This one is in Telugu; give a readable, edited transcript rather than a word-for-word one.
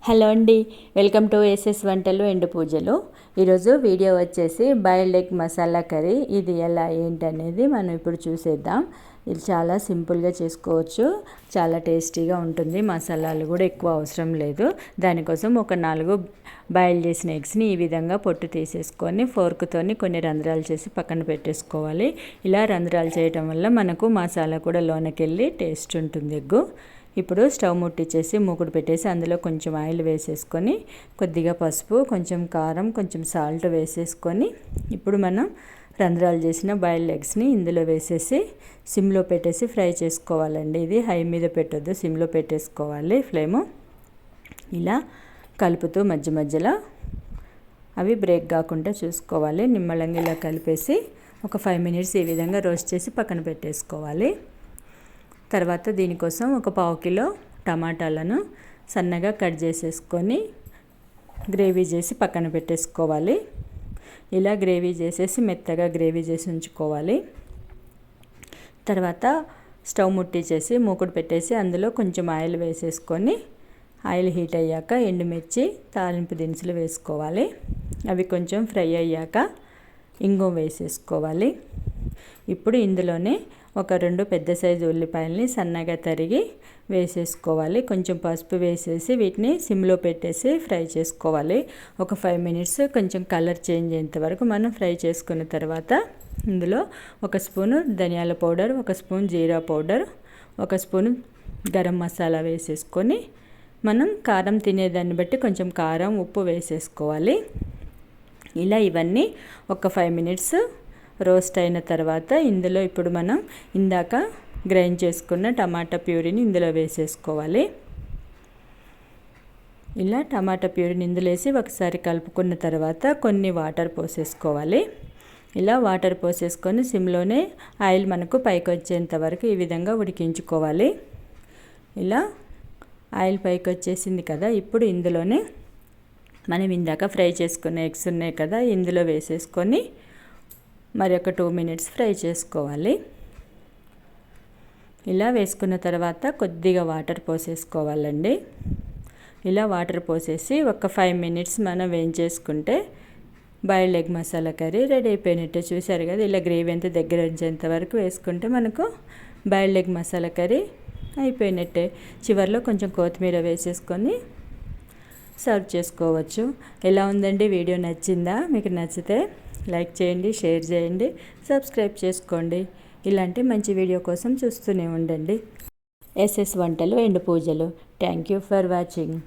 హలో అండి, వెల్కమ్ టు ఎస్ఎస్ వంటలు ఎండు పూజలు. ఈరోజు వీడియో వచ్చేసి బాయిల్డ్ ఎగ్ మసాలా కర్రీ. ఇది ఎలా ఏంటనేది మనం ఇప్పుడు చూసేద్దాం. ఇది చాలా సింపుల్గా చేసుకోవచ్చు, చాలా టేస్టీగా ఉంటుంది. మసాలాలు కూడా ఎక్కువ అవసరం లేదు. దానికోసం ఒక 4 బాయిల్ చేసిన ఎగ్స్ని ఈ విధంగా పొట్టు తీసేసుకొని ఫోర్క్తోని కొన్ని రంధ్రాలు చేసి పక్కన పెట్టేసుకోవాలి. ఇలా రంధ్రాలు చేయటం వల్ల మనకు మసాలా కూడా లోనకెళ్ళి టేస్ట్ ఉంటుంది ఎగ్గు. ఇప్పుడు స్టవ్ ముట్టించేసి మూకుడు పెట్టేసి అందులో కొంచెం ఆయిల్ వేసేసుకొని కొద్దిగా పసుపు, కొంచెం కారం, కొంచెం సాల్ట్ వేసేసుకొని ఇప్పుడు మనం రంధ్రాలు చేసిన బాయిల్డ్ ఎగ్స్ని ఇందులో వేసేసి సిమ్లో పెట్టేసి ఫ్రై చేసుకోవాలండి. ఇది హై మీద పెట్టొద్దు, సిమ్లో పెట్టేసుకోవాలి ఫ్లేము. ఇలా కలుపుతూ మధ్య మధ్యలో అవి బ్రేక్ కాకుండా చూసుకోవాలి. నిమ్మలంగా ఇలా కలిపేసి ఒక 5 మినిట్స్ ఈ విధంగా రోస్ట్ చేసి పక్కన పెట్టేసుకోవాలి. తర్వాత దీనికోసం ఒక 1/2 కిలో టమాటాలను సన్నగా కట్ చేసేసుకొని గ్రేవీ చేసి పక్కన పెట్టేసుకోవాలి. ఇలా గ్రేవీ చేసేసి మెత్తగా గ్రేవీ చేసి ఉంచుకోవాలి. తర్వాత స్టవ్ ముట్టించేసి మూకుడు పెట్టేసి అందులో కొంచెం ఆయిల్ వేసేసుకొని ఆయిల్ హీట్ అయ్యాక ఎండుమిర్చి, తాలింపు దినుసులు వేసుకోవాలి. అవి కొంచెం ఫ్రై అయ్యాక ఇంగువ వేసేసుకోవాలి. ఇప్పుడు ఇందులోనే ఒక 2 పెద్ద సైజు ఉల్లిపాయలని సన్నగా తరిగి వేసేసుకోవాలి. కొంచెం పసుపు వేసేసి వీటిని సిమ్లో పెట్టేసి ఫ్రై చేసుకోవాలి. ఒక 5 మినిట్స్ కొంచెం కలర్ చేంజ్ అయ్యేంత వరకు మనం ఫ్రై చేసుకున్న తర్వాత ఇందులో 1 స్పూను ధనియాల పౌడర్, 1 స్పూన్ జీరా పౌడర్, 1 స్పూను గరం మసాలా వేసేసుకొని మనం కారం తినేదాన్ని బట్టి కొంచెం కారం, ఉప్పు వేసేసుకోవాలి. ఇలా ఇవన్నీ ఒక 5 మినిట్స్ రోస్ట్ అయిన తర్వాత ఇందులో ఇప్పుడు మనం ఇందాక గ్రైండ్ చేసుకున్న టమాటా ప్యూరీని ఇందులో వేసేసుకోవాలి. ఇలా టమాటా ప్యూరీని ఇందులో వేసి ఒకసారి కలుపుకున్న తర్వాత కొన్ని వాటర్ పోసేసుకోవాలి. ఇలా వాటర్ పోసేసుకొని సిమ్లోనే ఆయిల్ మనకు పైకి వచ్చేంత వరకు ఈ విధంగా ఉడికించుకోవాలి. ఇలా ఆయిల్ పైకి వచ్చేసింది కదా, ఇప్పుడు ఇందులోనే మనం ఇందాక ఫ్రై చేసుకున్న ఎగ్స్ ఉన్నాయి కదా, ఇందులో వేసేసుకొని మరి ఒక 2 మినిట్స్ ఫ్రై చేసుకోవాలి. ఇలా వేసుకున్న తర్వాత కొద్దిగా వాటర్ పోసేసుకోవాలండి. ఇలా వాటర్ పోసేసి ఒక 5 మినిట్స్ మనం వేయించేసుకుంటే boiled egg masala curry ready అయిపోయినట్టే. చూసారు కదా, ఇలా గ్రేవీ అంతా దగ్గర వచ్చేంత వరకు వేసుకుంటే మనకు బాయిల్డ్ ఎగ్ మసాలా కర్రీ అయిపోయినట్టే. చివరిలో కొంచెం కొత్తిమీర వేసేసుకొని సర్వ్ చేసుకోవచ్చు. ఎలా ఉందండి? వీడియో నచ్చిందా? మీకు నచ్చితే లైక్ చేయండి, షేర్ చేయండి, సబ్స్క్రైబ్ చేసుకోండి. ఇలాంటి మంచి వీడియో కోసం చూస్తూనే ఉండండి. ఎస్ఎస్ వంటలు ఎండు పూజలు. Thank you for watching.